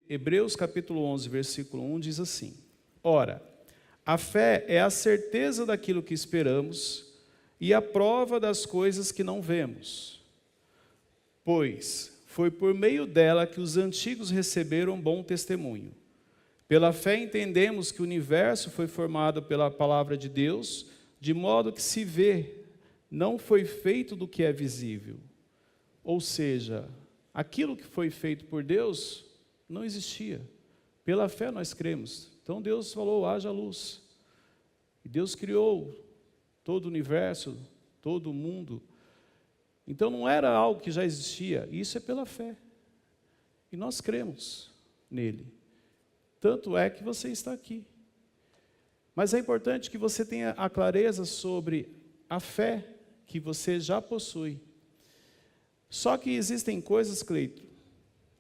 Hebreus capítulo 11, versículo 1 diz assim: Ora, a fé é a certeza daquilo que esperamos e a prova das coisas que não vemos. Pois foi por meio dela que os antigos receberam bom testemunho. Pela fé entendemos que o universo foi formado pela palavra de Deus, de modo que se vê, não foi feito do que é visível. Ou seja, aquilo que foi feito por Deus não existia. Pela fé nós cremos. Então Deus falou, haja luz. E Deus criou todo o universo, todo o mundo. Então não era algo que já existia, isso é pela fé. E nós cremos nele. Tanto é que você está aqui. Mas é importante que você tenha a clareza sobre a fé que você já possui. Só que existem coisas, Cleito,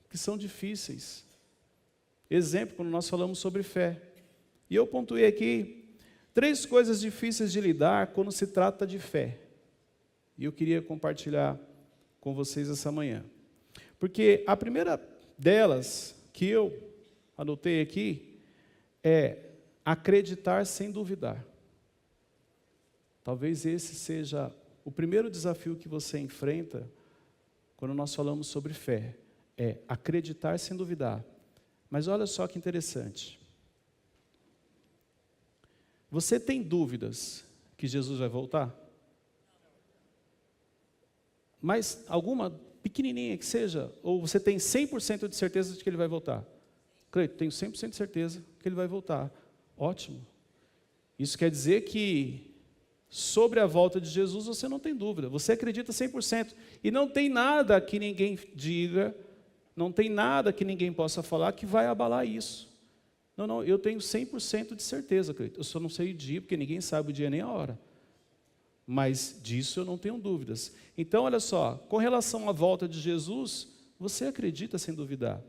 que são difíceis. Exemplo, quando nós falamos sobre fé. E eu pontuei aqui 3 coisas difíceis de lidar quando se trata de fé. E eu queria compartilhar com vocês essa manhã. Porque a primeira delas, que eu anotei aqui, é acreditar sem duvidar. Talvez esse seja o primeiro desafio que você enfrenta quando nós falamos sobre fé. É acreditar sem duvidar. Mas olha só que interessante. Você tem dúvidas que Jesus vai voltar? Mas alguma pequenininha que seja, ou você tem 100% de certeza de que ele vai voltar? Cleito, tenho 100% de certeza que ele vai voltar. Ótimo. Isso quer dizer que sobre a volta de Jesus você não tem dúvida, você acredita 100%. E não tem nada que ninguém diga, não tem nada que ninguém possa falar que vai abalar isso. Não, eu tenho 100% de certeza, Cleito. Eu só não sei o dia, porque ninguém sabe o dia nem a hora. Mas disso eu não tenho dúvidas. Então, olha só, com relação à volta de Jesus, você acredita sem duvidar.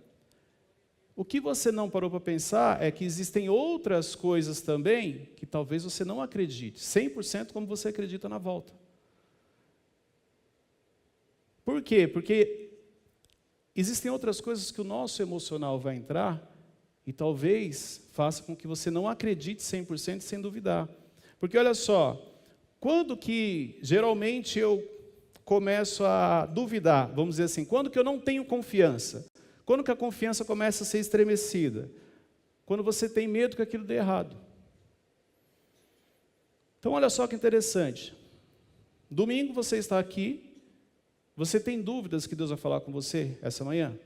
O que você não parou para pensar é que existem outras coisas também que talvez você não acredite, 100% como você acredita na volta. Por quê? Porque existem outras coisas que o nosso emocional vai entrar e talvez faça com que você não acredite 100% sem duvidar. Porque olha só, quando que geralmente eu começo a duvidar, vamos dizer assim, quando que eu não tenho confiança? Quando que a confiança começa a ser estremecida? Quando você tem medo que aquilo dê errado. Então olha só que interessante. Domingo você está aqui, você tem dúvidas que Deus vai falar com você essa manhã?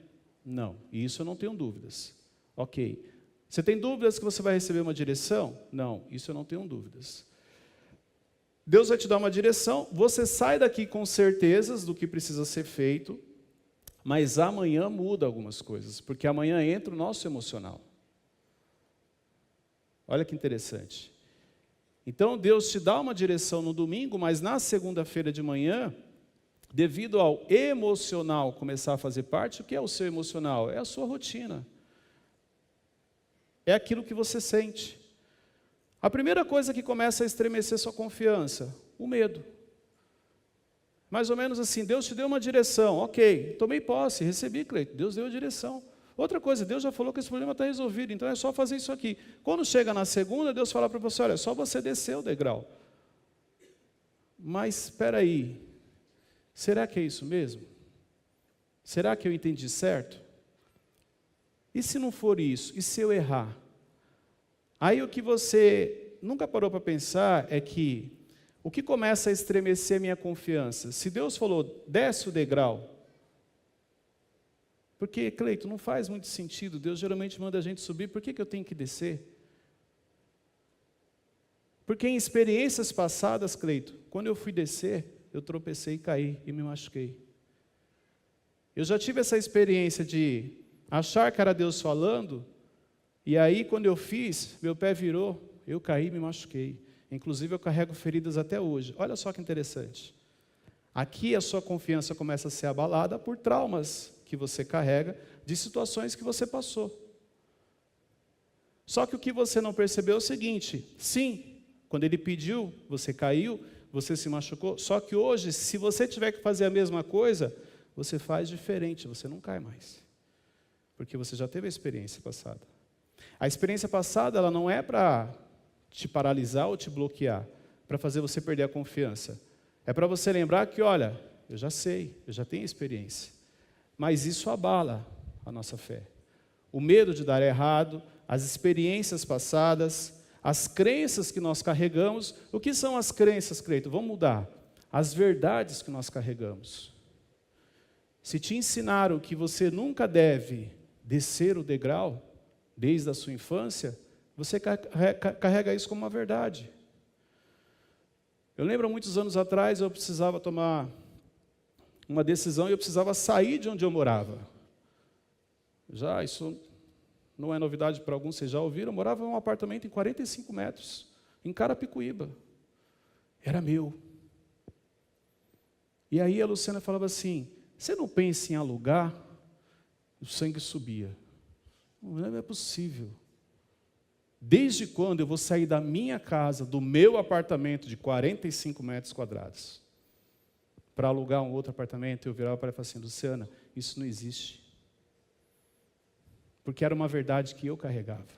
Não, isso eu não tenho dúvidas. Ok. Você tem dúvidas que você vai receber uma direção? Não, isso eu não tenho dúvidas. Deus vai te dar uma direção, você sai daqui com certezas do que precisa ser feito, mas amanhã muda algumas coisas, porque amanhã entra o nosso emocional. Olha que interessante. Então Deus te dá uma direção no domingo, mas na segunda-feira de manhã, devido ao emocional começar a fazer parte, o que é o seu emocional? É a sua rotina. É aquilo que você sente. A primeira coisa que começa a estremecer sua confiança, o medo. Mais ou menos assim, Deus te deu uma direção, ok, tomei posse, recebi, Cleito, Deus deu a direção. Outra coisa, Deus já falou que esse problema está resolvido, então é só fazer isso aqui. Quando chega na segunda, Deus fala para você, olha, é só você descer o degrau. Mas, espera aí, será que é isso mesmo? Será que eu entendi certo? E se não for isso? E se eu errar? Aí o que você nunca parou para pensar é que o que começa a estremecer a minha confiança? Se Deus falou, desce o degrau. Porque, Cleito, não faz muito sentido. Deus geralmente manda a gente subir, por que eu tenho que descer? Porque em experiências passadas, Cleito, quando eu fui descer, eu tropecei, caí e me machuquei. Eu já tive essa experiência de achar que era Deus falando, e aí quando eu fiz, meu pé virou, eu caí e me machuquei. Inclusive eu carrego feridas até hoje. Olha só que interessante. Aqui a sua confiança começa a ser abalada por traumas que você carrega, de situações que você passou. Só que o que você não percebeu é o seguinte, sim, quando ele pediu, você caiu, você se machucou, só que hoje, se você tiver que fazer a mesma coisa, você faz diferente, você não cai mais. Porque você já teve a experiência passada. A experiência passada, ela não é para te paralisar ou te bloquear, para fazer você perder a confiança. É para você lembrar que, olha, eu já sei, eu já tenho experiência. Mas isso abala a nossa fé. O medo de dar errado, as experiências passadas, as crenças que nós carregamos. O que são as crenças, Cleito? Vamos mudar. As verdades que nós carregamos. Se te ensinaram que você nunca deve descer o degrau, desde a sua infância, você carrega isso como uma verdade. Eu lembro, muitos anos atrás, eu precisava tomar uma decisão e eu precisava sair de onde eu morava. Já, isso não é novidade para alguns, vocês já ouviram, eu morava em um apartamento em 45 metros, em Carapicuíba. Era meu. E aí a Luciana falava assim, você não pensa em alugar? O sangue subia. Não é possível. Desde quando eu vou sair da minha casa, do meu apartamento de 45 metros quadrados, para alugar um outro apartamento? Eu virava para ela e falava assim, Luciana, isso não existe. Porque era uma verdade que eu carregava.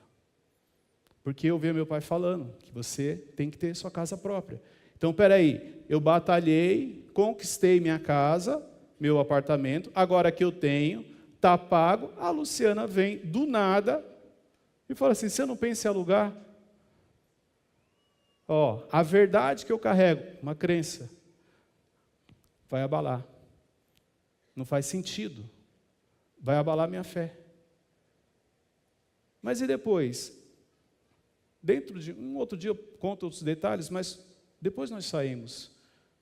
Porque eu via meu pai falando que você tem que ter sua casa própria. Então, peraí, eu batalhei, conquistei minha casa, meu apartamento, agora que eu tenho, está pago, a Luciana vem do nada e fala assim, você não pensa em alugar? Ó, a verdade que eu carrego, uma crença, vai abalar. Não faz sentido. Vai abalar minha fé. Mas e depois? Dentro de um outro dia eu conto outros detalhes, mas depois nós saímos,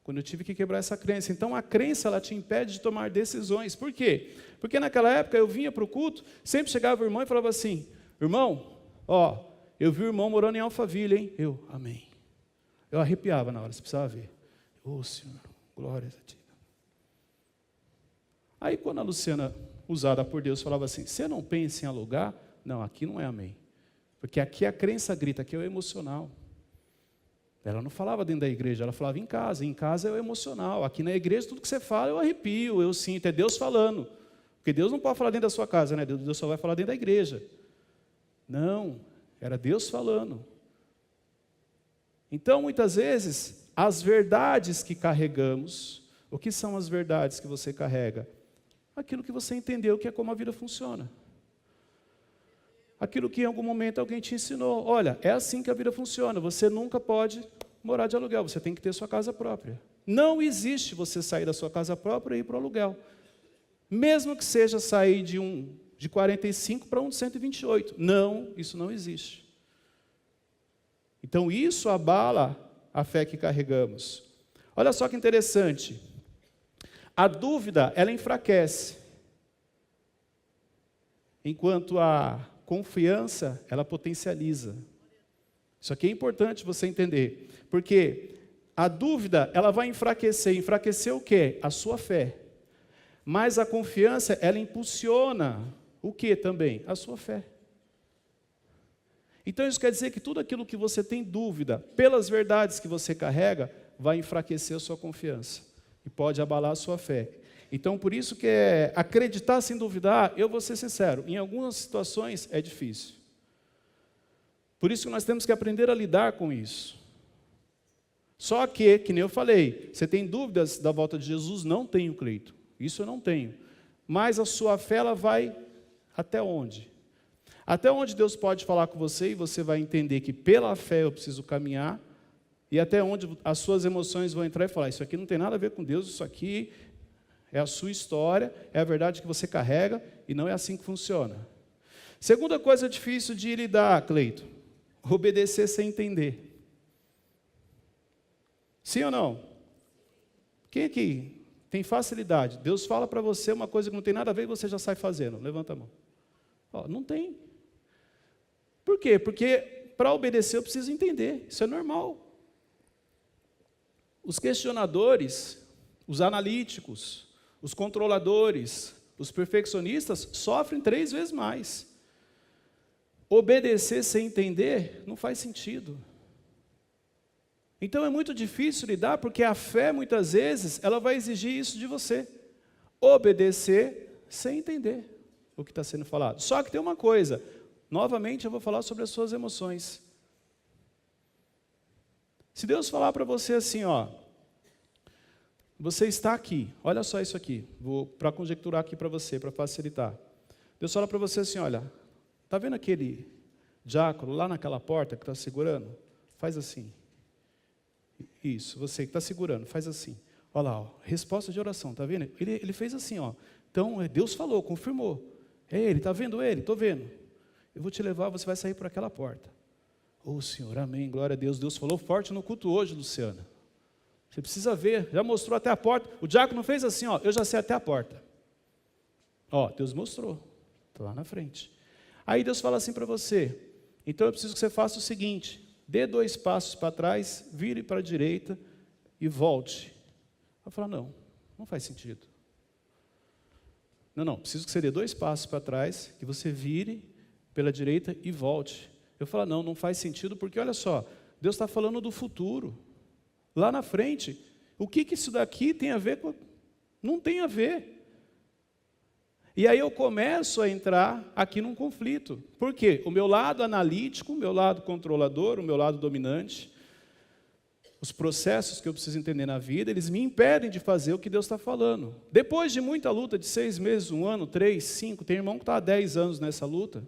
quando eu tive que quebrar essa crença. Então a crença, ela te impede de tomar decisões. Por quê? Porque naquela época eu vinha para o culto, sempre chegava o irmão e falava assim, irmão, ó, eu vi o irmão morando em Alphaville, hein? Eu, amém. Eu arrepiava na hora, você precisava ver. Ô Senhor, glória a ti. Aí quando a Luciana, usada por Deus, falava assim, você não pensa em alugar? Não, aqui não é amém. Porque aqui a crença grita, aqui é o emocional. Ela não falava dentro da igreja, ela falava em casa. Em casa é o emocional. Aqui na igreja, tudo que você fala, eu arrepio, eu sinto. É Deus falando. Porque Deus não pode falar dentro da sua casa, né? Deus só vai falar dentro da igreja. Não, era Deus falando. Então, muitas vezes, as verdades que carregamos, o que são as verdades que você carrega? Aquilo que você entendeu que é como a vida funciona. Aquilo que em algum momento alguém te ensinou. Olha, é assim que a vida funciona. Você nunca pode morar de aluguel. Você tem que ter sua casa própria. Não existe você sair da sua casa própria e ir para o aluguel. Mesmo que seja sair de 45 para um de 128. Não, isso não existe. Então isso abala a fé que carregamos. Olha só que interessante. A dúvida, ela enfraquece. Enquanto a confiança, ela potencializa. Isso aqui é importante você entender. Porque a dúvida, ela vai enfraquecer. Enfraquecer o quê? A sua fé. Mas a confiança, ela impulsiona o quê também? A sua fé. Então isso quer dizer que tudo aquilo que você tem dúvida, pelas verdades que você carrega, vai enfraquecer a sua confiança. E pode abalar a sua fé. Então, por isso que acreditar sem duvidar, eu vou ser sincero, em algumas situações é difícil. Por isso que nós temos que aprender a lidar com isso. Só que nem eu falei, você tem dúvidas da volta de Jesus? Não tenho, Cleito. Isso eu não tenho. Mas a sua fé, ela vai até onde? Até onde Deus pode falar com você e você vai entender que pela fé eu preciso caminhar, e até onde as suas emoções vão entrar e falar, isso aqui não tem nada a ver com Deus, isso aqui é a sua história, é a verdade que você carrega, e não é assim que funciona. Segunda coisa difícil de lidar, Cleito, obedecer sem entender. Sim ou não? Quem aqui tem facilidade? Deus fala para você uma coisa que não tem nada a ver e você já sai fazendo. Levanta a mão. Ó, não tem. Por quê? Porque para obedecer eu preciso entender. Isso é normal. Os questionadores, os analíticos, os controladores, os perfeccionistas sofrem 3 vezes mais. Obedecer sem entender não faz sentido. Então é muito difícil lidar, porque a fé, muitas vezes, ela vai exigir isso de você. Obedecer sem entender. o que está sendo falado. Só que tem uma coisa, novamente eu vou falar sobre as suas emoções. Se Deus falar para você assim, ó, você está aqui, olha só isso aqui, vou para conjecturar aqui para você, para facilitar. Deus fala para você assim, olha, está vendo aquele diácono lá naquela porta que está segurando? Faz assim. Isso, você que está segurando, faz assim. Olha lá, ó, resposta de oração, está vendo? Ele fez assim, ó. Então, Deus falou, confirmou. É ele, está vendo ele? Estou vendo. Eu vou te levar, você vai sair por aquela porta. Ô Senhor, amém, glória a Deus. Deus falou forte no culto hoje, Luciana. Você precisa ver, já mostrou até a porta. O diácono fez assim, ó, eu já sei até a porta. Ó, Deus mostrou, está lá na frente. Aí Deus fala assim para você, então eu preciso que você faça o seguinte, dê 2 passos para trás, vire para a direita e volte. Eu falo, não faz sentido. Não, preciso que você dê 2 passos para trás, que você vire pela direita e volte. Eu falo, não faz sentido, porque olha só, Deus está falando do futuro. Lá na frente, o que isso daqui tem a ver com... Não tem a ver. E aí eu começo a entrar aqui num conflito. Por quê? O meu lado analítico, o meu lado controlador, o meu lado dominante, os processos que eu preciso entender na vida, eles me impedem de fazer o que Deus está falando. Depois de muita luta, de 6 meses, 1 ano, 3, 5, tem irmão que está há 10 anos nessa luta,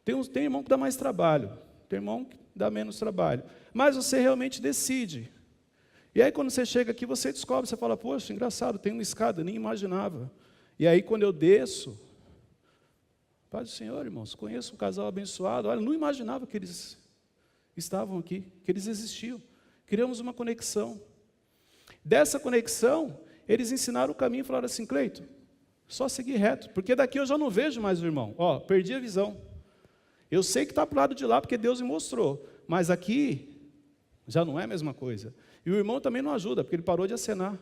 tem irmão que dá mais trabalho, tem irmão que dá menos trabalho, mas você realmente decide. E aí quando você chega aqui, você descobre, você fala, poxa, engraçado, tem uma escada, nem imaginava. E aí quando eu desço, Pai do Senhor, irmãos, conheço um casal abençoado, olha, não imaginava que eles estavam aqui, que eles existiam. Criamos uma conexão. Dessa conexão, eles ensinaram o caminho e falaram assim, Cleito, só seguir reto, porque daqui eu já não vejo mais o irmão. Ó, perdi a visão. Eu sei que está para o lado de lá, porque Deus me mostrou, mas aqui já não é a mesma coisa. E o irmão também não ajuda, porque ele parou de acenar.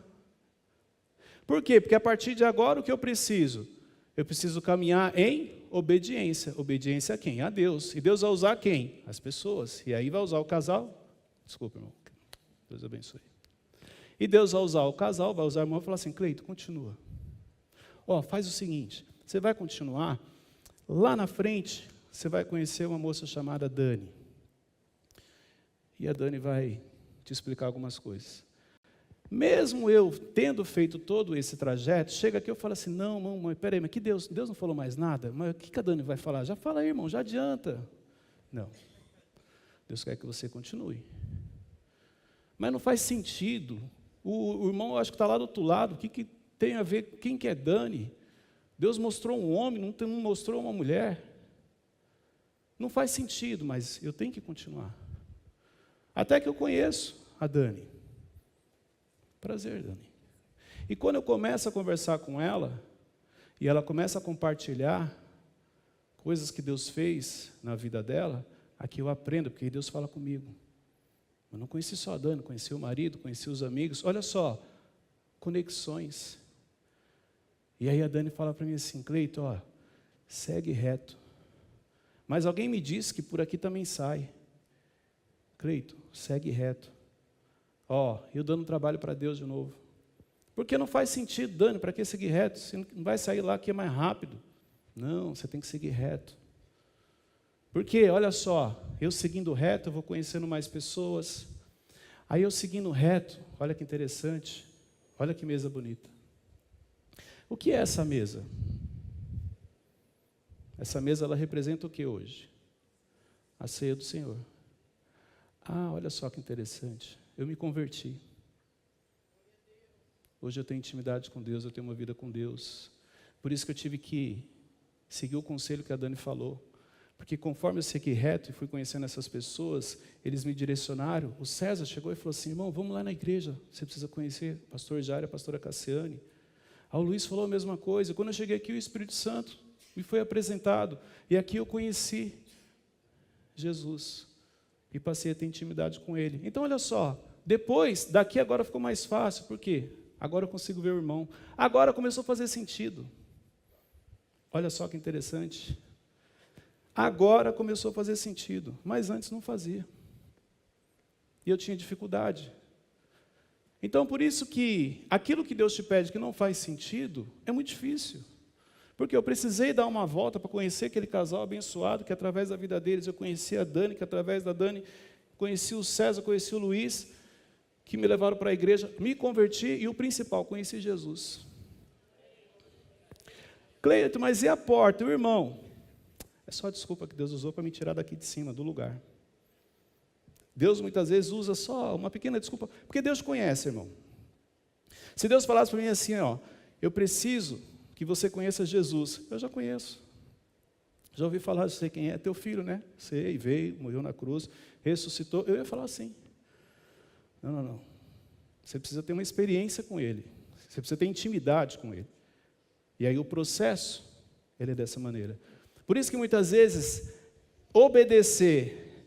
Por quê? Porque a partir de agora, o que eu preciso? Eu preciso caminhar em obediência. Obediência a quem? A Deus. E Deus vai usar quem? As pessoas. E aí vai usar o casal. Desculpa, irmão. Deus abençoe. E Deus vai usar o casal, vai usar o irmão e falar assim, Cleito, continua. Ó, faz o seguinte, você vai continuar, lá na frente, você vai conhecer uma moça chamada Dani. E a Dani vai te explicar algumas coisas. Mesmo eu tendo feito todo esse trajeto, chega aqui e eu falo assim, não, mãe, peraí, mas que Deus não falou mais nada? Mas o que a Dani vai falar? Já fala aí, irmão, já adianta. Não. Deus quer que você continue. Mas não faz sentido. O irmão, eu acho que está lá do outro lado, o que tem a ver, quem que é Dani? Deus mostrou um homem, não mostrou uma mulher. Não faz sentido, mas eu tenho que continuar. Até que eu conheço a Dani. Prazer, Dani. E quando eu começo a conversar com ela, e ela começa a compartilhar coisas que Deus fez na vida dela, aqui eu aprendo, porque Deus fala comigo. Eu não conheci só a Dani, conheci o marido, conheci os amigos. Olha só, conexões. E aí a Dani fala para mim assim, Cleito, ó, segue reto. Mas alguém me disse que por aqui também sai. Cleito, segue reto. Ó, eu dando trabalho para Deus de novo. Porque não faz sentido, Dani, para que seguir reto? Você não vai sair lá que é mais rápido. Não, você tem que seguir reto. Porque, olha só, eu seguindo reto, eu vou conhecendo mais pessoas. Aí eu seguindo reto, olha que interessante, olha que mesa bonita. O que é essa mesa? Essa mesa, ela representa o que hoje? A ceia do Senhor. Ah, olha só que interessante, eu me converti. Hoje eu tenho intimidade com Deus, eu tenho uma vida com Deus. Por isso que eu tive que seguir o conselho que a Dani falou. Porque conforme eu segui reto e fui conhecendo essas pessoas, eles me direcionaram. O César chegou e falou assim, irmão, vamos lá na igreja, você precisa conhecer o pastor Jair, a pastora Cassiane. Aí o Luiz falou a mesma coisa. Quando eu cheguei aqui, o Espírito Santo me foi apresentado. E aqui eu conheci Jesus. E passei a ter intimidade com Ele. Então, olha só, depois, daqui agora ficou mais fácil. Por quê? Agora eu consigo ver o irmão. Agora começou a fazer sentido. Olha só que interessante. Agora começou a fazer sentido, mas antes não fazia. E eu tinha dificuldade. Então, por isso que aquilo que Deus te pede que não faz sentido, é muito difícil. Porque eu precisei dar uma volta para conhecer aquele casal abençoado, que através da vida deles eu conheci a Dani, que através da Dani conheci o César, conheci o Luiz, que me levaram para a igreja, me converti e o principal, conheci Jesus. Cleito, mas e a porta, o irmão? É só a desculpa que Deus usou para me tirar daqui de cima, do lugar. Deus muitas vezes usa só uma pequena desculpa, porque Deus conhece, irmão. Se Deus falasse para mim assim, ó, eu preciso que você conheça Jesus, eu já conheço. Já ouvi falar, sei quem é, teu filho, né? Sei, veio, morreu na cruz, ressuscitou. Eu ia falar assim. Não. Você precisa ter uma experiência com Ele. Você precisa ter intimidade com Ele. E aí o processo, ele é dessa maneira. Por isso que muitas vezes, obedecer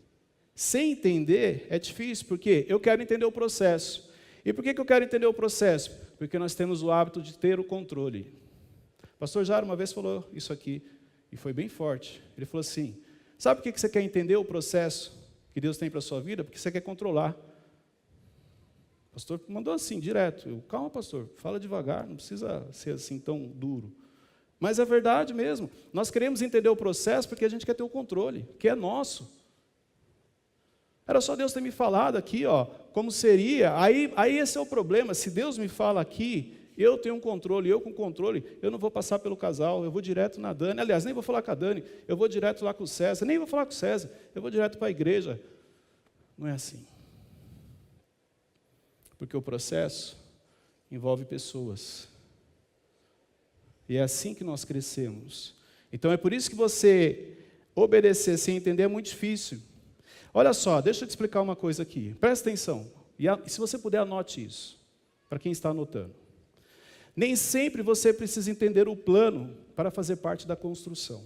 sem entender é difícil, porque eu quero entender o processo. E por que eu quero entender o processo? Porque nós temos o hábito de ter o controle. O pastor Jairo uma vez falou isso aqui, e foi bem forte. Ele falou assim, sabe por que você quer entender o processo que Deus tem para a sua vida? Porque você quer controlar. O pastor mandou assim, direto. Calma, pastor, fala devagar, não precisa ser assim tão duro. Mas é verdade mesmo. Nós queremos entender o processo porque a gente quer ter o controle, que é nosso. Era só Deus ter me falado aqui, ó, como seria. Aí esse é o problema. Se Deus me fala aqui, eu tenho um controle, eu com controle, eu não vou passar pelo casal, eu vou direto na Dani. Aliás, nem vou falar com a Dani, eu vou direto lá com o César. Nem vou falar com o César, eu vou direto para a igreja. Não é assim. Porque o processo envolve pessoas. E é assim que nós crescemos. Então é por isso que você obedecer sem entender é muito difícil. Olha só, deixa eu te explicar uma coisa aqui. Presta atenção. E se você puder, anote isso. Para quem está anotando. Nem sempre você precisa entender o plano para fazer parte da construção.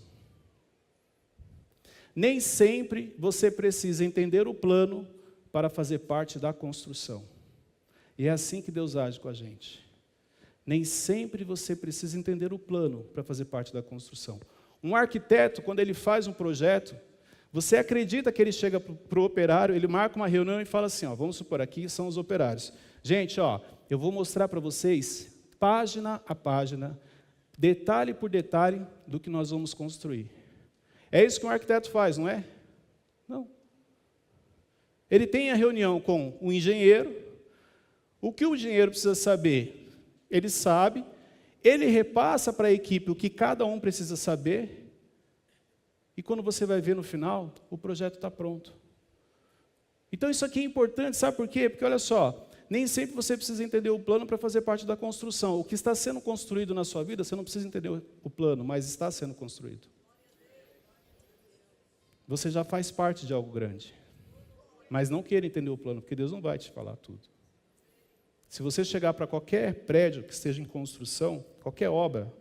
Nem sempre você precisa entender o plano para fazer parte da construção. E é assim que Deus age com a gente. Nem sempre você precisa entender o plano para fazer parte da construção. Um arquiteto, quando ele faz um projeto, você acredita que ele chega para o operário, ele marca uma reunião e fala assim, ó, vamos supor, aqui são os operários. Gente, ó, eu vou mostrar para vocês, página a página, detalhe por detalhe, do que nós vamos construir. É isso que um arquiteto faz, não é? Não. Ele tem a reunião com o engenheiro. O que o engenheiro precisa saber? Ele sabe, ele repassa para a equipe o que cada um precisa saber, e quando você vai ver no final, o projeto está pronto. Então isso aqui é importante, sabe por quê? Porque olha só, nem sempre você precisa entender o plano para fazer parte da construção. O que está sendo construído na sua vida, você não precisa entender o plano, mas está sendo construído. Você já faz parte de algo grande, mas não queira entender o plano, porque Deus não vai te falar tudo. Se você chegar para qualquer prédio que esteja em construção, qualquer obra,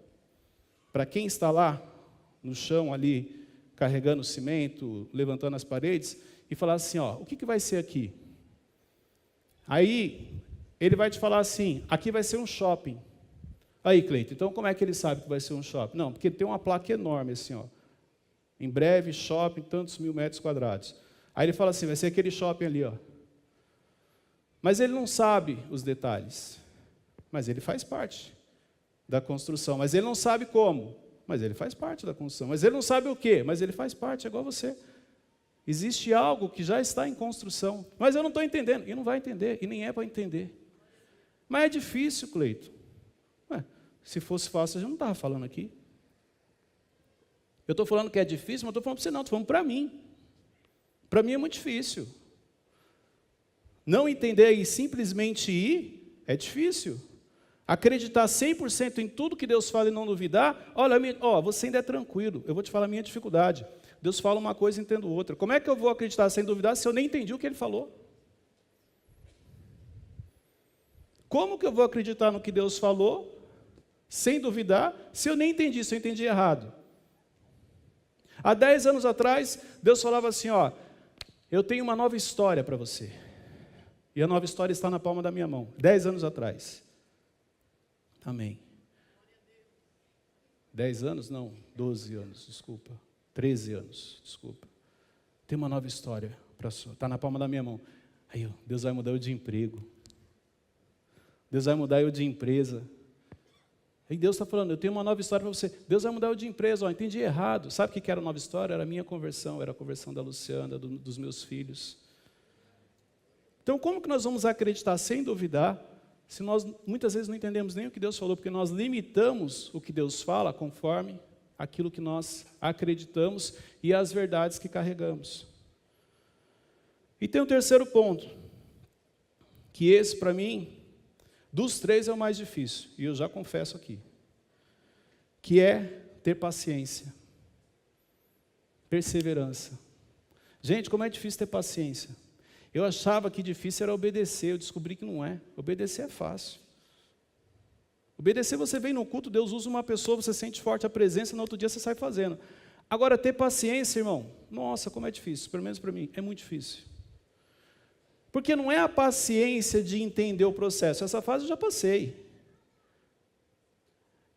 para quem está lá, no chão ali, carregando cimento, levantando as paredes, e falar assim, ó, o que vai ser aqui? Aí, ele vai te falar assim, aqui vai ser um shopping. Aí, Cleito, então como é que ele sabe que vai ser um shopping? Não, porque tem uma placa enorme assim, ó. Em breve, shopping, tantos mil metros quadrados. Aí ele fala assim, vai ser aquele shopping ali, ó. Mas ele não sabe os detalhes. Mas ele faz parte da construção. Mas ele não sabe como. Mas ele faz parte da construção. Mas ele não sabe o quê. Mas ele faz parte, é igual você. Existe algo que já está em construção. Mas eu não estou entendendo. E não vai entender. E nem é para entender. Mas é difícil, Cleito. Ué, se fosse fácil, a gente não estava falando aqui. Eu estou falando que é difícil, mas estou falando para você não. Estou falando para mim. Para mim é muito difícil. Não entender e simplesmente ir é difícil. Acreditar 100% em tudo que Deus fala e não duvidar, olha, você ainda é tranquilo, eu vou te falar a minha dificuldade. Deus fala uma coisa e entendo outra. Como é que eu vou acreditar sem duvidar se eu nem entendi o que Ele falou? Como que eu vou acreditar no que Deus falou, sem duvidar, se eu nem entendi, se eu entendi errado? Há 10 anos atrás, Deus falava assim, ó, eu tenho uma nova história para você. E a nova história está na palma da minha mão. 10 anos atrás. Amém. 10 anos? Não, 12 anos, desculpa. 13 anos, desculpa. Tem uma nova história para sua. Está na palma da minha mão. Aí, Deus vai mudar eu de emprego. Deus vai mudar eu de empresa. E Deus está falando, eu tenho uma nova história para você. Deus vai mudar o de empresa, entendi errado. Sabe o que era a nova história? Era a minha conversão, era a conversão da Luciana, dos meus filhos. Então, como que nós vamos acreditar sem duvidar, se nós muitas vezes não entendemos nem o que Deus falou, porque nós limitamos o que Deus fala conforme aquilo que nós acreditamos e as verdades que carregamos. E tem um terceiro ponto, que esse para mim, dos três é o mais difícil, e eu já confesso aqui, que é ter paciência, perseverança. Gente, como é difícil ter paciência. Eu achava que difícil era obedecer, eu descobri que não é. Obedecer é fácil. Obedecer, você vem no culto, Deus usa uma pessoa, você sente forte a presença, no outro dia você sai fazendo. Agora, ter paciência, irmão, nossa, como é difícil, pelo menos para mim, é muito difícil. Porque não é a paciência de entender o processo, essa fase eu já passei.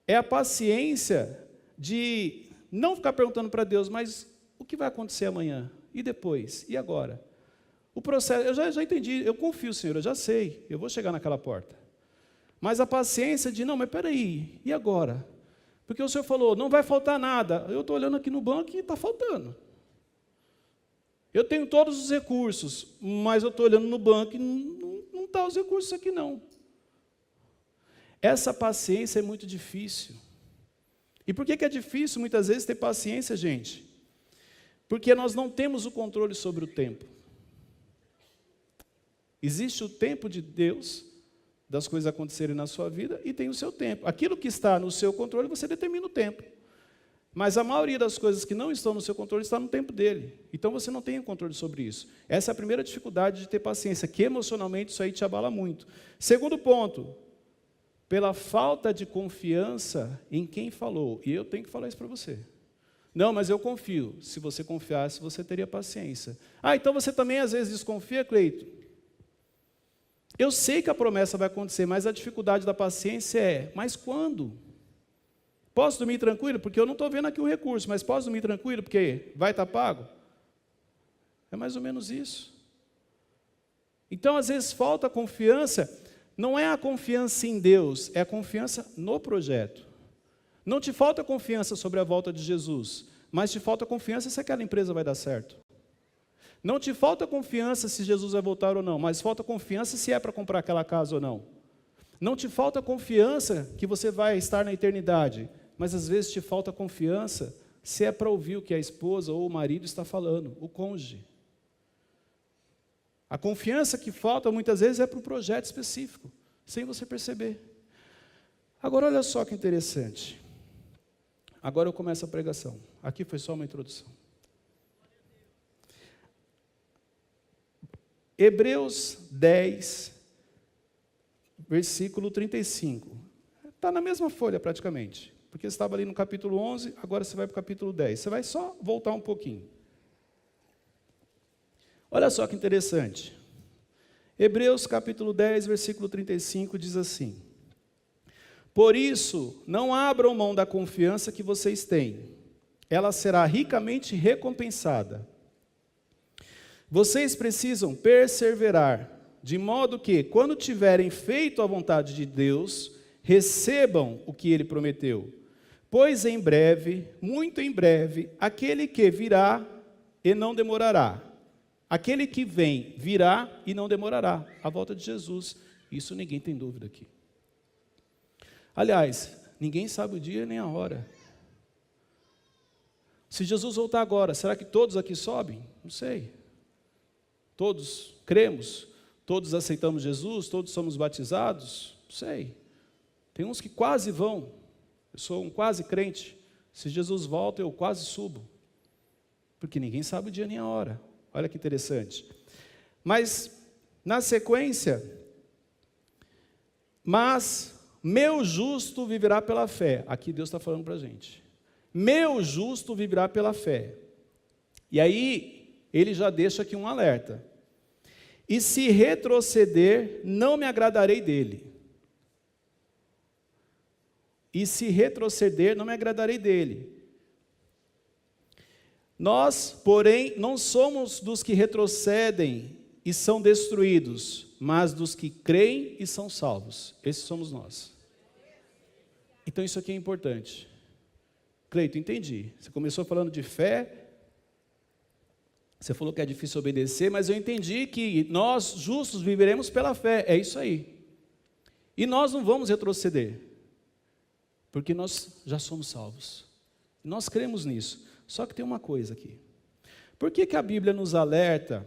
É a paciência de não ficar perguntando para Deus, mas o que vai acontecer amanhã? E depois? E agora? O processo, eu já entendi, eu confio, Senhor, eu já sei, eu vou chegar naquela porta. Mas a paciência de, não, mas peraí, e agora? Porque o Senhor falou, não vai faltar nada. Eu estou olhando aqui no banco e está faltando. Eu tenho todos os recursos, mas eu estou olhando no banco e não está os recursos aqui não. Essa paciência é muito difícil. E por que é difícil muitas vezes ter paciência, gente? Porque nós não temos o controle sobre o tempo. Existe o tempo de Deus, das coisas acontecerem na sua vida, e tem o seu tempo. Aquilo que está no seu controle, você determina o tempo. Mas a maioria das coisas que não estão no seu controle está no tempo dele. Então você não tem controle sobre isso. Essa é a primeira dificuldade de ter paciência, que emocionalmente isso aí te abala muito. Segundo ponto, pela falta de confiança em quem falou. E eu tenho que falar isso para você. Não, mas eu confio. Se você confiasse, você teria paciência. Ah, então você também às vezes desconfia, Cleito? Eu sei que a promessa vai acontecer, mas a dificuldade da paciência é, mas quando? Posso dormir tranquilo? Porque eu não estou vendo aqui o recurso, mas posso dormir tranquilo porque vai estar pago? É mais ou menos isso. Então, às vezes, falta confiança, não é a confiança em Deus, é a confiança no projeto. Não te falta confiança sobre a volta de Jesus, mas te falta confiança se aquela empresa vai dar certo. Não te falta confiança se Jesus vai voltar ou não, mas falta confiança se é para comprar aquela casa ou não. Não te falta confiança que você vai estar na eternidade, mas às vezes te falta confiança se é para ouvir o que a esposa ou o marido está falando, o cônjuge. A confiança que falta muitas vezes é para o projeto específico, sem você perceber. Agora olha só que interessante. Agora eu começo a pregação. Aqui foi só uma introdução. Hebreus 10, versículo 35. Está na mesma folha praticamente, porque você estava ali no capítulo 11, agora você vai para o capítulo 10. Você vai só voltar um pouquinho. Olha só que interessante. Hebreus capítulo 10, versículo 35 diz assim: por isso, não abram mão da confiança que vocês têm. Ela será ricamente recompensada. Vocês precisam perseverar, de modo que, quando tiverem feito a vontade de Deus, recebam o que Ele prometeu. Pois em breve, muito em breve, aquele que virá e não demorará. Aquele que vem, virá e não demorará. A volta de Jesus. Isso ninguém tem dúvida aqui. Aliás, ninguém sabe o dia nem a hora. Se Jesus voltar agora, será que todos aqui sobem? Não sei. Todos cremos? Todos aceitamos Jesus? Todos somos batizados? Não sei. Tem uns que quase vão. Eu sou um quase crente. Se Jesus volta, eu quase subo. Porque ninguém sabe o dia nem a hora. Olha que interessante. Mas, na sequência, mas meu justo viverá pela fé. Aqui Deus está falando para a gente. Meu justo viverá pela fé. E aí, ele já deixa aqui um alerta. E se retroceder, não me agradarei dele. E se retroceder, não me agradarei dele. Nós, porém, não somos dos que retrocedem e são destruídos, mas dos que creem e são salvos. Esses somos nós. Então isso aqui é importante. Cleito, entendi. Você começou falando de fé, você falou que é difícil obedecer, mas eu entendi que nós, justos, viveremos pela fé. É isso aí. E nós não vamos retroceder, porque nós já somos salvos. Nós cremos nisso. Só que tem uma coisa aqui. Por que a Bíblia nos alerta?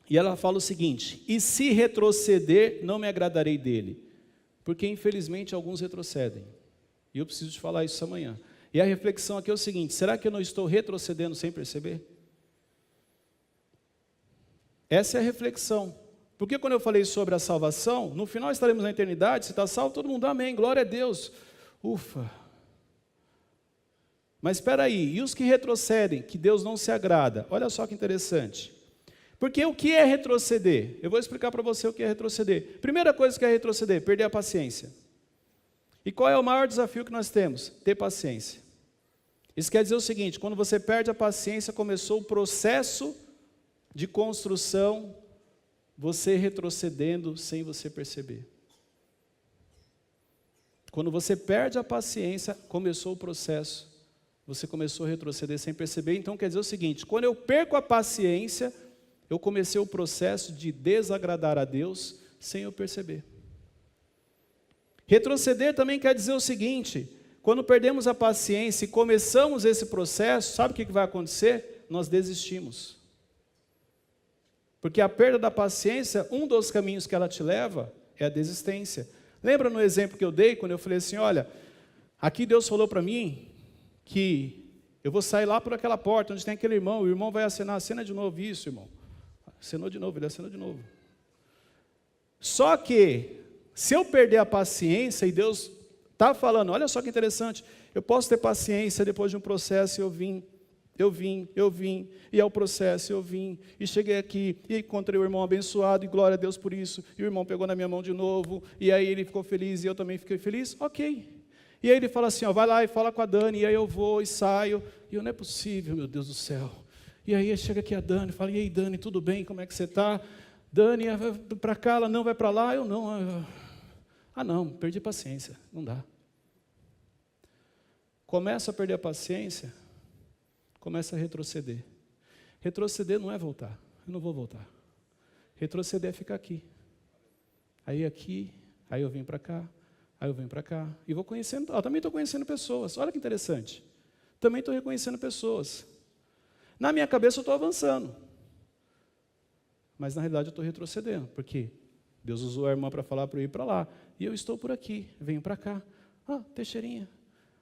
E ela fala o seguinte: e se retroceder, não me agradarei dele. Porque infelizmente alguns retrocedem. E eu preciso te falar isso amanhã. E a reflexão aqui é o seguinte: será que eu não estou retrocedendo sem perceber? Essa é a reflexão. Porque quando eu falei sobre a salvação, no final estaremos na eternidade, se está salvo, todo mundo amém, glória a Deus. Ufa. Mas espera aí, e os que retrocedem, que Deus não se agrada? Olha só que interessante. Porque o que é retroceder? Eu vou explicar para você o que é retroceder. Primeira coisa que é retroceder, perder a paciência. E qual é o maior desafio que nós temos? Ter paciência. Isso quer dizer o seguinte: quando você perde a paciência, começou o processo de construção, você retrocedendo sem você perceber. Quando você perde a paciência, começou o processo, você começou a retroceder sem perceber. Então quer dizer o seguinte: quando eu perco a paciência, eu comecei o processo de desagradar a Deus sem eu perceber. Retroceder também quer dizer o seguinte: quando perdemos a paciência e começamos esse processo, sabe o que vai acontecer? Nós desistimos. Porque a perda da paciência, um dos caminhos que ela te leva é a desistência. Lembra no exemplo que eu dei, quando eu falei assim: olha, aqui Deus falou para mim que eu vou sair lá por aquela porta onde tem aquele irmão, o irmão vai acenar, acena de novo isso, irmão. Acenou de novo, ele acenou de novo. Só que, se eu perder a paciência, e Deus está falando, olha só que interessante, eu posso ter paciência depois de um processo, eu vim, e ao processo eu vim, e cheguei aqui, e encontrei o irmão abençoado, e glória a Deus por isso, e o irmão pegou na minha mão de novo, e aí ele ficou feliz, e eu também fiquei feliz, ok. E aí ele fala assim, ó, vai lá e fala com a Dani, e aí eu vou e saio, e eu, não é possível, meu Deus do céu. E aí chega aqui a Dani, fala, e aí Dani, tudo bem, como é que você está? Dani, vai para cá, ela não vai para lá, eu não. Não, perdi a paciência, não dá. Começa a perder a paciência, começa a retroceder. Retroceder não é voltar, eu não vou voltar. Retroceder é ficar aqui. Aí eu venho para cá, aí eu venho para cá, e vou conhecendo, também estou conhecendo pessoas, olha que interessante. Também estou reconhecendo pessoas. Na minha cabeça eu estou avançando, mas na realidade eu estou retrocedendo, porque Deus usou a irmã para falar para eu ir para lá, e eu estou por aqui, venho para cá. Teixeirinha,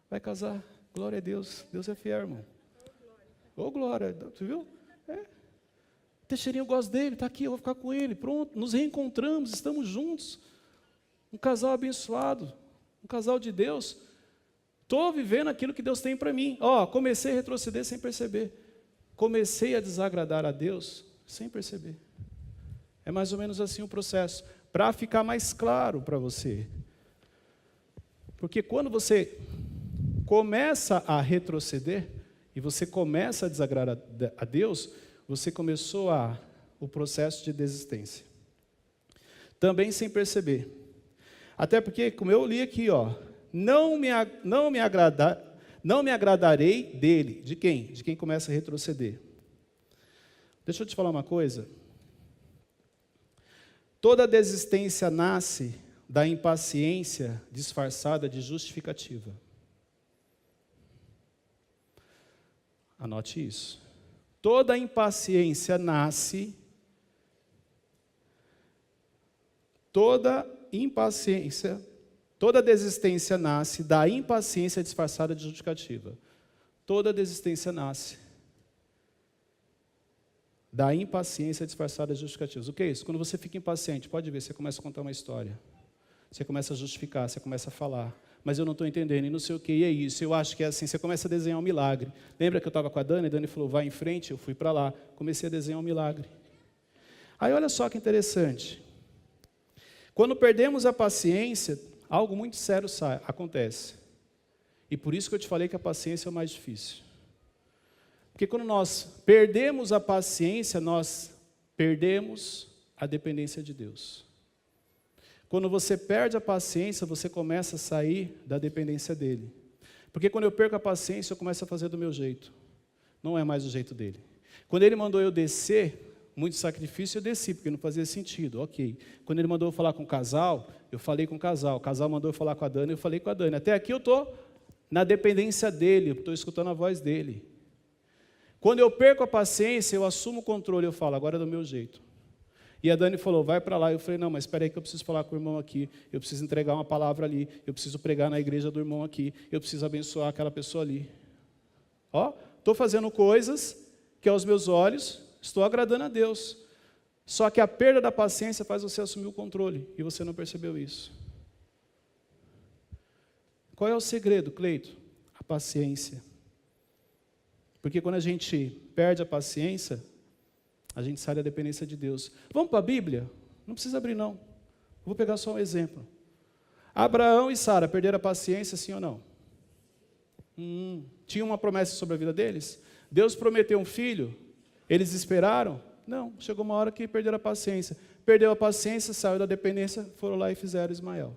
vai casar, glória a Deus, Deus é fiel, irmão. Ô glória, você viu? Teixeirinha, eu gosto dele, está aqui, eu vou ficar com ele, pronto, nos reencontramos, estamos juntos. Um casal abençoado, um casal de Deus. Estou vivendo aquilo que Deus tem para mim. Comecei a retroceder sem perceber. Comecei a desagradar a Deus sem perceber. É mais ou menos assim o processo. Para ficar mais claro para você. Porque quando você começa a retroceder, e você começa a desagradar a Deus, você começou o processo de desistência. Também sem perceber. Até porque, como eu li aqui, não me agradarei dele. De quem? De quem começa a retroceder. Deixa eu te falar uma coisa. Toda desistência nasce da impaciência disfarçada de justificativa. Anote isso. Toda impaciência nasce, toda desistência nasce da impaciência disfarçada de justificativa. Toda desistência nasce da impaciência disfarçada de justificativas. O que é isso? Quando você fica impaciente, pode ver, você começa a contar uma história. Você começa a justificar, você começa a falar. Mas eu não estou entendendo, e não sei o que, e é isso. Eu acho que é assim, você começa a desenhar um milagre. Lembra que eu estava com a Dani falou, vai em frente, eu fui para lá. Comecei a desenhar um milagre. Aí olha só que interessante. Quando perdemos a paciência, algo muito sério acontece. E por isso que eu te falei que a paciência é o mais difícil. Porque quando nós perdemos a paciência, nós perdemos a dependência de Deus. Quando você perde a paciência, você começa a sair da dependência dele. Porque quando eu perco a paciência, eu começo a fazer do meu jeito. Não é mais o jeito dele. Quando ele mandou eu descer, muito sacrifício, eu desci, porque não fazia sentido, ok. Quando ele mandou eu falar com o casal, eu falei com o casal mandou eu falar com a Dani, eu falei com a Dani. Até aqui eu estou na dependência dele, eu estou escutando a voz dele. Quando eu perco a paciência, eu assumo o controle, eu falo, agora é do meu jeito. E a Dani falou, vai para lá. Eu falei, não, mas espera aí que eu preciso falar com o irmão aqui, eu preciso entregar uma palavra ali, eu preciso pregar na igreja do irmão aqui, eu preciso abençoar aquela pessoa ali. Ó, estou fazendo coisas que aos meus olhos estou agradando a Deus. Só que a perda da paciência faz você assumir o controle, e você não percebeu isso. Qual é o segredo, Cleito? A paciência. Porque quando a gente perde a paciência, a gente sai da dependência de Deus. Vamos para a Bíblia? Não precisa abrir, não. Vou pegar só um exemplo. Abraão e Sara perderam a paciência, sim ou não? Tinha uma promessa sobre a vida deles? Deus prometeu um filho? Eles esperaram? Não. Chegou uma hora que perderam a paciência. Perdeu a paciência, saiu da dependência, foram lá e fizeram Ismael.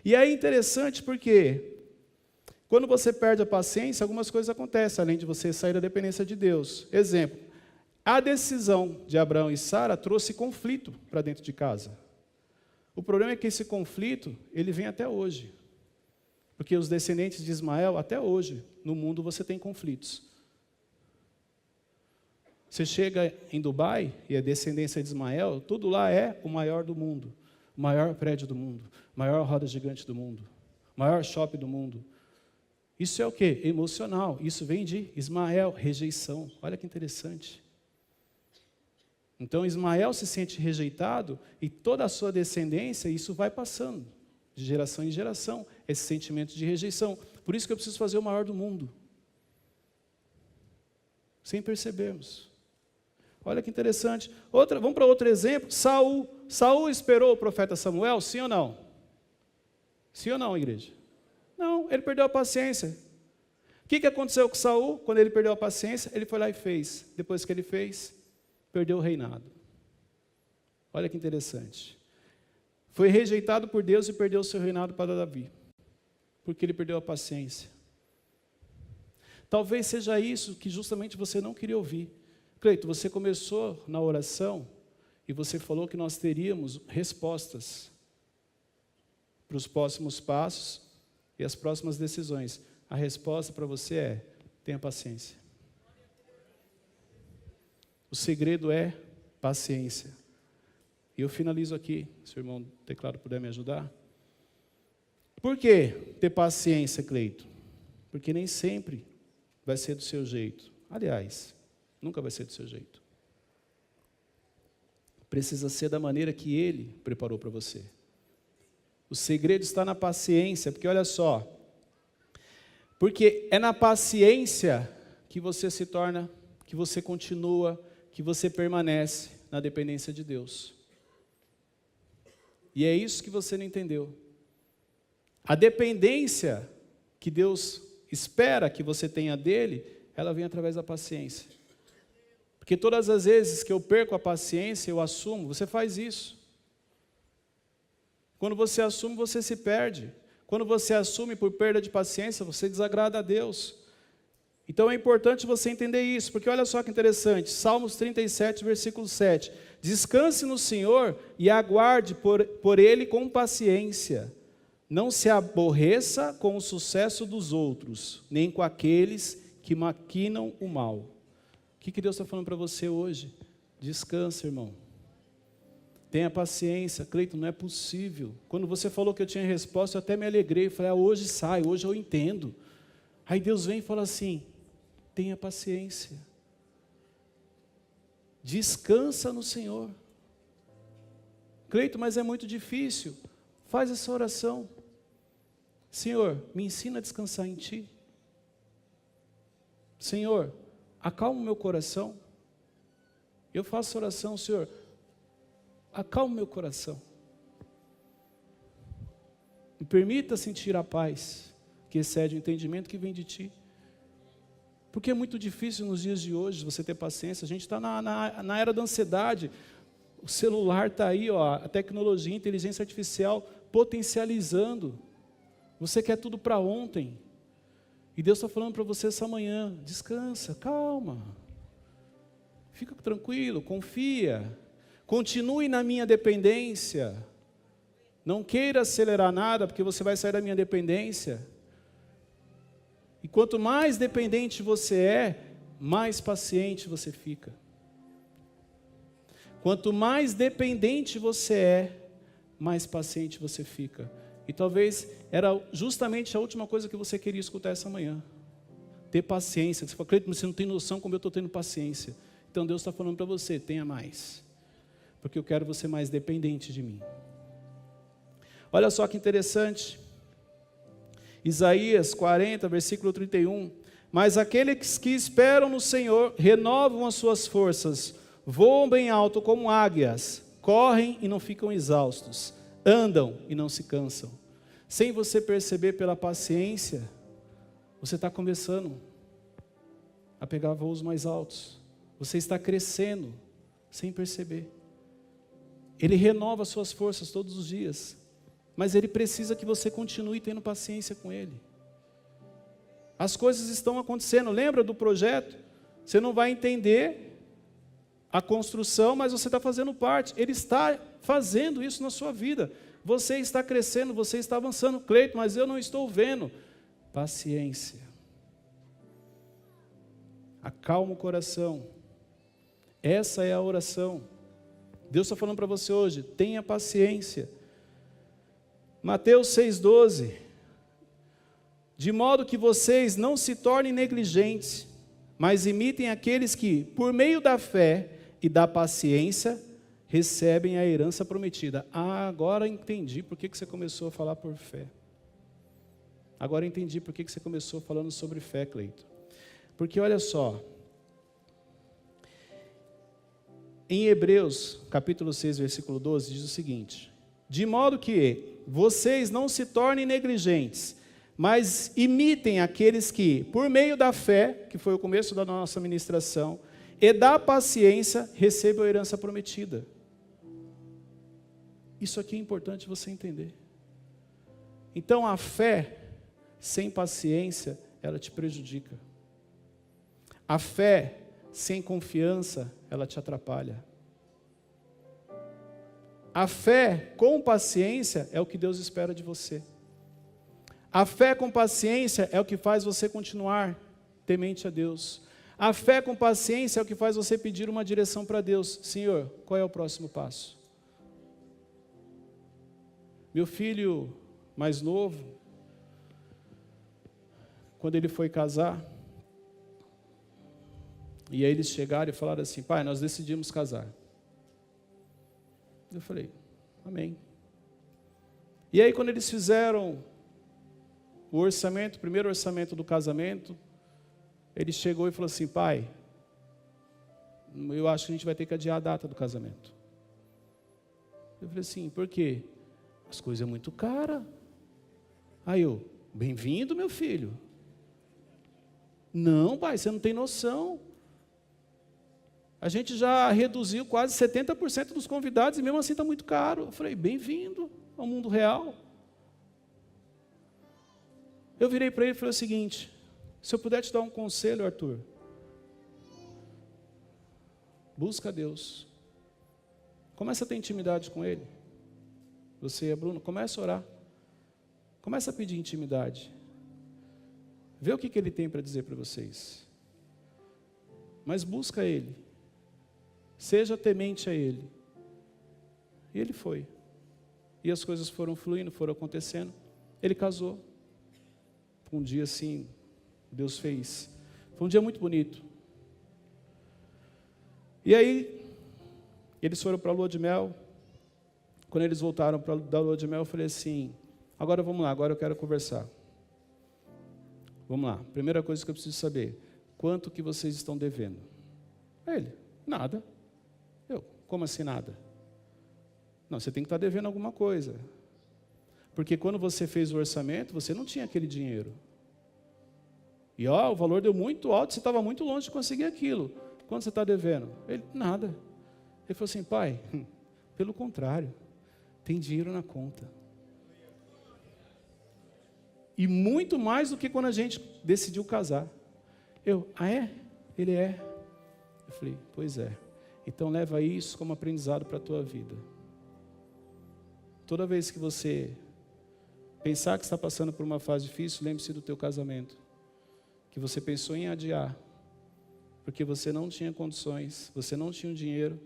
E é interessante porque quando você perde a paciência, algumas coisas acontecem, além de você sair da dependência de Deus. Exemplo, a decisão de Abraão e Sara trouxe conflito para dentro de casa. O problema é que esse conflito, ele vem até hoje. Porque os descendentes de Ismael, até hoje, no mundo você tem conflitos. Você chega em Dubai, e a descendência de Ismael, tudo lá é o maior do mundo. O maior prédio do mundo, maior roda gigante do mundo, maior shopping do mundo. Isso é o quê? Emocional. Isso vem de Ismael, rejeição. Olha que interessante. Então Ismael se sente rejeitado e toda a sua descendência, isso vai passando de geração em geração, esse sentimento de rejeição. Por isso que eu preciso fazer o maior do mundo. Sem percebermos. Olha que interessante. Vamos para outro exemplo. Saul. Saul esperou o profeta Samuel, sim ou não? Sim ou não, igreja? Não, ele perdeu a paciência. O que aconteceu com Saul? Quando ele perdeu a paciência, ele foi lá e fez. Depois que ele fez, perdeu o reinado. Olha que interessante. Foi rejeitado por Deus e perdeu o seu reinado para Davi. Porque ele perdeu a paciência. Talvez seja isso que justamente você não queria ouvir. Cleito, você começou na oração e você falou que nós teríamos respostas para os próximos passos e as próximas decisões. A resposta para você é: tenha paciência. O segredo é paciência. E eu finalizo aqui, se o irmão teclado puder me ajudar. Por que ter paciência, Cleito? Porque nem sempre vai ser do seu jeito. Aliás, nunca vai ser do seu jeito. Precisa ser da maneira que Ele preparou para você. O segredo está na paciência, porque olha só, porque é na paciência que você se torna, que você continua, que você permanece na dependência de Deus. E é isso que você não entendeu. A dependência que Deus espera que você tenha dele, ela vem através da paciência. Porque todas as vezes que eu perco a paciência, eu assumo, você faz isso. Quando você assume, você se perde. Quando você assume por perda de paciência, você desagrada a Deus. Então é importante você entender isso, porque olha só que interessante, Salmos 37, versículo 7. Descanse no Senhor e aguarde por Ele com paciência. Não se aborreça com o sucesso dos outros, nem com aqueles que maquinam o mal. O que Deus está falando para você hoje? Descansa, irmão. Tenha paciência. Cleiton, não é possível. Quando você falou que eu tinha resposta, eu até me alegrei. Falei, hoje sai, hoje eu entendo. Aí Deus vem e fala assim, tenha paciência. Descansa no Senhor. Cleiton, mas é muito difícil. Faz essa oração. Senhor, me ensina a descansar em Ti. Senhor, acalma o meu coração. Eu faço oração, Senhor, acalma o meu coração. Me permita sentir a paz que excede o entendimento que vem de Ti. Porque é muito difícil nos dias de hoje você ter paciência. A gente está na era da ansiedade. O celular está aí, ó, a tecnologia, a inteligência artificial potencializando. Você quer tudo para ontem. E Deus está falando para você essa manhã, descansa, calma. Fica tranquilo, confia. Continue na minha dependência. Não queira acelerar nada, porque você vai sair da minha dependência. E quanto mais dependente você é, mais paciente você fica. Quanto mais dependente você é, mais paciente você fica. E talvez era justamente a última coisa que você queria escutar essa manhã. Ter paciência. Você fala, Cleiton, você não tem noção como eu estou tendo paciência. Então Deus está falando para você, tenha mais. Porque eu quero você mais dependente de mim. Olha só que interessante. Isaías 40, versículo 31. Mas aqueles que esperam no Senhor renovam as suas forças, voam bem alto como águias, correm e não ficam exaustos, andam e não se cansam. Sem você perceber pela paciência, você está começando a pegar voos mais altos. Você está crescendo sem perceber. Ele renova as suas forças todos os dias, mas Ele precisa que você continue tendo paciência com Ele. As coisas estão acontecendo, lembra do projeto? Você não vai entender a construção, mas você está fazendo parte. Ele está fazendo isso na sua vida. Você está crescendo, você está avançando. Cleiton, mas eu não estou vendo. Paciência. Acalma o coração. Essa é a oração. Deus está falando para você hoje, tenha paciência. Mateus 6,12. De modo que vocês não se tornem negligentes, mas imitem aqueles que, por meio da fé e da paciência, recebem a herança prometida. Ah, agora entendi por que você começou a falar por fé. Agora entendi por que você começou falando sobre fé, Cleiton. Porque olha só, em Hebreus, capítulo 6, versículo 12, diz o seguinte: de modo que vocês não se tornem negligentes, mas imitem aqueles que, por meio da fé, que foi o começo da nossa ministração, e da paciência, recebem a herança prometida. Isso aqui é importante você entender. Então a fé, sem paciência, ela te prejudica. A fé, sem confiança, ela te atrapalha. A fé com paciência é o que Deus espera de você. A fé com paciência é o que faz você continuar temente a Deus. A fé com paciência é o que faz você pedir uma direção para Deus. Senhor, qual é o próximo passo? Meu filho mais novo, quando ele foi casar, e aí eles chegaram e falaram assim: pai, nós decidimos casar. Eu falei, amém. E aí quando eles fizeram o orçamento, o primeiro orçamento do casamento, ele chegou e falou assim: pai, eu acho que a gente vai ter que adiar a data do casamento. Eu falei assim, por quê? As coisas é muito cara. Aí eu, bem-vindo, meu filho. Não, pai, você não tem noção. A gente já reduziu quase 70% dos convidados e mesmo assim está muito caro. Eu falei, bem-vindo ao mundo real. Eu virei para ele e falei o seguinte: se eu puder te dar um conselho, Arthur, busca Deus. Começa a ter intimidade com Ele. Você e a Bruna, começa a orar. Começa a pedir intimidade. Vê o que Ele tem para dizer para vocês. Mas busca Ele. Seja temente a Ele. E ele foi. E as coisas foram fluindo, foram acontecendo. Ele casou. Um dia assim, Deus fez. Foi um dia muito bonito. E aí, eles foram para a lua de mel. Quando eles voltaram da lua de mel, eu falei assim: agora vamos lá, agora eu quero conversar. Vamos lá, primeira coisa que eu preciso saber: quanto que vocês estão devendo? Ele, nada. Eu, como assim nada? Não, você tem que estar devendo alguma coisa. Porque quando você fez o orçamento, você não tinha aquele dinheiro. E ó, o valor deu muito alto, você estava muito longe de conseguir aquilo. Quanto você está devendo? Ele, nada. Ele falou assim: pai, Pelo contrário, tem dinheiro na conta. E muito mais do que quando a gente decidiu casar. É? Ele é. Eu falei, pois é. Então leva isso como aprendizado para a tua vida. Toda vez que você pensar que está passando por uma fase difícil, lembre-se do teu casamento. Que você pensou em adiar, porque você não tinha condições, você não tinha o dinheiro,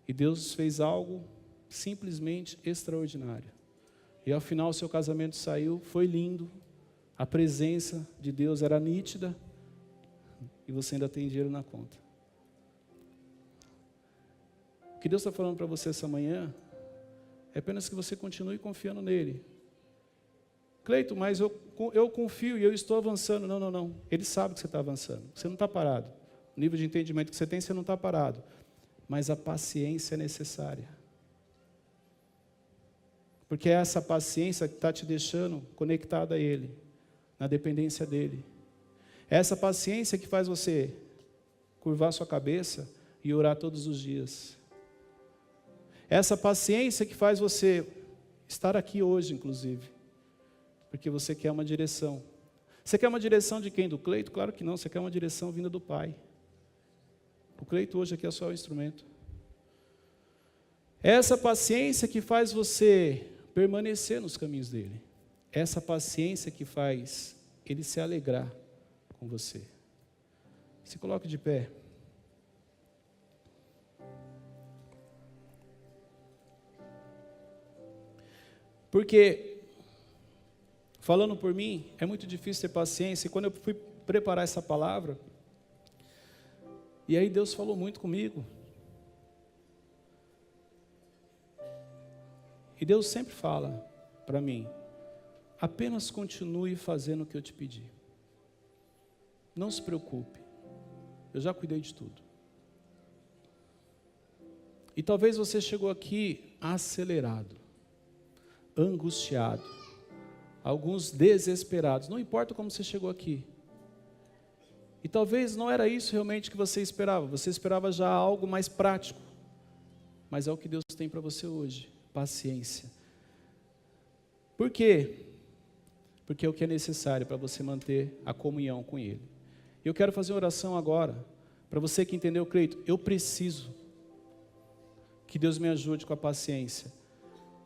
e Deus fez algo simplesmente extraordinário. E ao final o seu casamento saiu, foi lindo, a presença de Deus era nítida, e você ainda tem dinheiro na conta. O que Deus está falando para você essa manhã é apenas que você continue confiando nele. Cleito, mas eu confio e eu estou avançando. Não. Ele sabe que você está avançando. Você não está parado. O nível de entendimento que você tem, você não está parado. Mas a paciência é necessária. Porque é essa paciência que está te deixando conectado a Ele, na dependência dEle. É essa paciência que faz você curvar sua cabeça e orar todos os dias. É essa paciência que faz você estar aqui hoje, inclusive. Porque você quer uma direção. Você quer uma direção de quem? Do Cleito? Claro que não, você quer uma direção vinda do Pai. O Cleito hoje aqui é só o instrumento. É essa paciência que faz você permanecer nos caminhos dele. É essa paciência que faz ele se alegrar com você. Se coloque de pé. Porque, falando por mim, é muito difícil ter paciência. E quando eu fui preparar essa palavra, e aí Deus falou muito comigo. E Deus sempre fala para mim, apenas continue fazendo o que eu te pedi. Não se preocupe, eu já cuidei de tudo. E talvez você chegou aqui acelerado, angustiado, alguns desesperados, não importa como você chegou aqui. E talvez não era isso realmente que você esperava já algo mais prático. Mas é o que Deus tem para você hoje, paciência. Por quê? Porque é o que é necessário para você manter a comunhão com Ele. Eu quero fazer uma oração agora, para você que entendeu, Cleito, eu preciso que Deus me ajude com a paciência.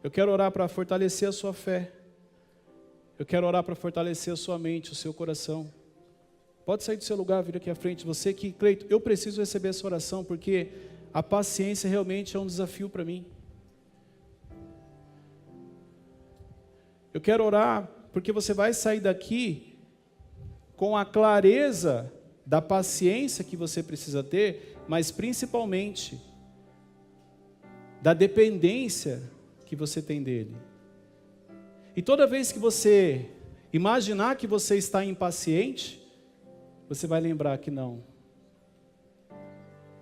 Eu quero orar para fortalecer a sua fé. Eu quero orar para fortalecer a sua mente, o seu coração. Pode sair do seu lugar, vir aqui à frente. Você que, Cleito, eu preciso receber essa oração, porque a paciência realmente é um desafio para mim. Eu quero orar, porque você vai sair daqui com a clareza da paciência que você precisa ter, mas principalmente da dependência que você tem dele. E toda vez que você imaginar que você está impaciente, você vai lembrar que não,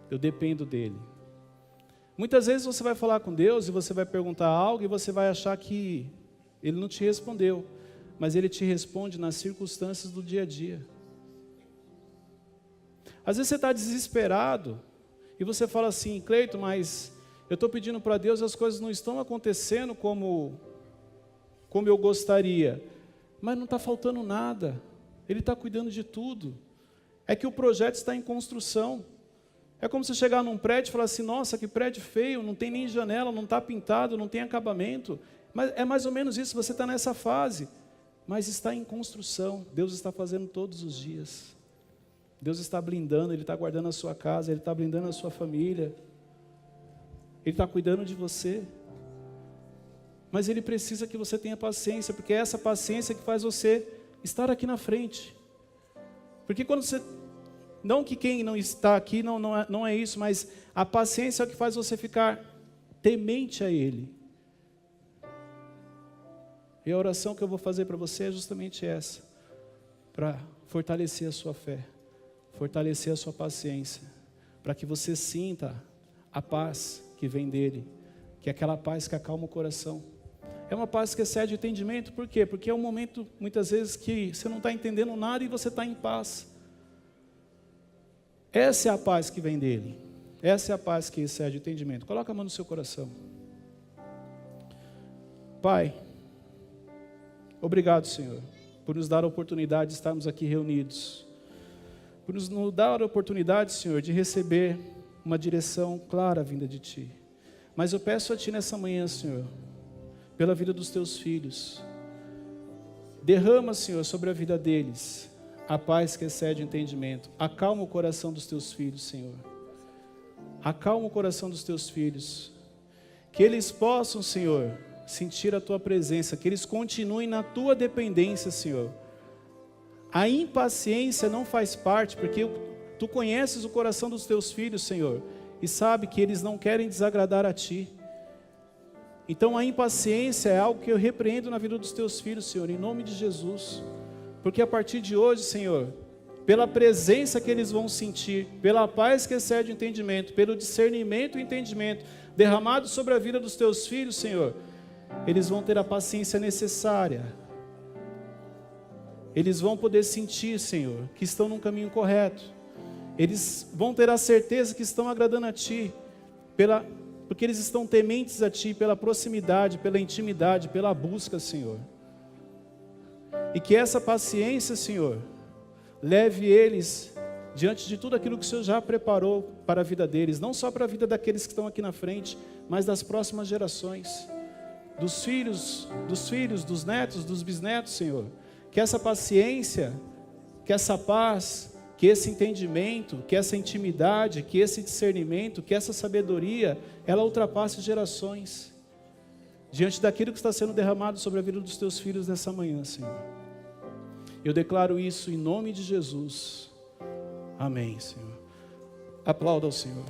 eu dependo dele. Muitas vezes você vai falar com Deus e você vai perguntar algo e você vai achar que Ele não te respondeu, mas Ele te responde nas circunstâncias do dia a dia. Às vezes você está desesperado e você fala assim, Cleito, mas eu estou pedindo para Deus e as coisas não estão acontecendo como eu gostaria, mas não está faltando nada, Ele está cuidando de tudo. É que o projeto está em construção. É como você chegar num prédio e falar assim, nossa, que prédio feio, não tem nem janela, não está pintado, não tem acabamento. Mas é mais ou menos isso, você está nessa fase, mas está em construção. Deus está fazendo todos os dias. Deus está blindando, Ele está guardando a sua casa, Ele está blindando a sua família. Ele está cuidando de você. Mas Ele precisa que você tenha paciência, porque é essa paciência que faz você estar aqui na frente. Porque quando você... Não que quem não está aqui não é isso, mas a paciência é o que faz você ficar temente a Ele. E a oração que eu vou fazer para você é justamente essa. Para fortalecer a sua fé. Fortalecer a sua paciência. Para que você sinta a paz que vem dEle. Que é aquela paz que acalma o coração. É uma paz que excede o entendimento, por quê? Porque é um momento, muitas vezes, que você não está entendendo nada e você está em paz. Essa é a paz que vem dEle. Essa é a paz que excede o entendimento. Coloca a mão no seu coração. Pai, obrigado, Senhor, por nos dar a oportunidade de estarmos aqui reunidos, por nos dar a oportunidade, Senhor, de receber uma direção clara vinda de Ti. Mas eu peço a Ti nessa manhã, Senhor, pela vida dos Teus filhos, derrama, Senhor, sobre a vida deles a paz que excede o entendimento. Acalma o coração dos Teus filhos, Senhor. Acalma o coração dos Teus filhos. Que eles possam, Senhor, sentir a Tua presença, que eles continuem na Tua dependência, Senhor. A impaciência não faz parte, porque Tu conheces o coração dos Teus filhos, Senhor, e sabe que eles não querem desagradar a Ti. Então a impaciência é algo que eu repreendo na vida dos Teus filhos, Senhor, em nome de Jesus. Porque a partir de hoje, Senhor, pela presença que eles vão sentir, pela paz que excede o entendimento, pelo discernimento e entendimento derramado sobre a vida dos Teus filhos, Senhor, eles vão ter a paciência necessária. Eles vão poder sentir, Senhor, que estão num caminho correto. Eles vão ter a certeza que estão agradando a Ti, porque eles estão tementes a Ti, pela proximidade, pela intimidade, pela busca, Senhor. E que essa paciência, Senhor, leve eles diante de tudo aquilo que o Senhor já preparou para a vida deles, não só para a vida daqueles que estão aqui na frente, mas das próximas gerações, dos filhos, dos netos, dos bisnetos, Senhor. Que essa paciência, que essa paz, que esse entendimento, que essa intimidade, que esse discernimento, que essa sabedoria, ela ultrapasse gerações, diante daquilo que está sendo derramado sobre a vida dos Teus filhos nessa manhã, Senhor. Eu declaro isso em nome de Jesus. Amém, Senhor. Aplauda ao Senhor.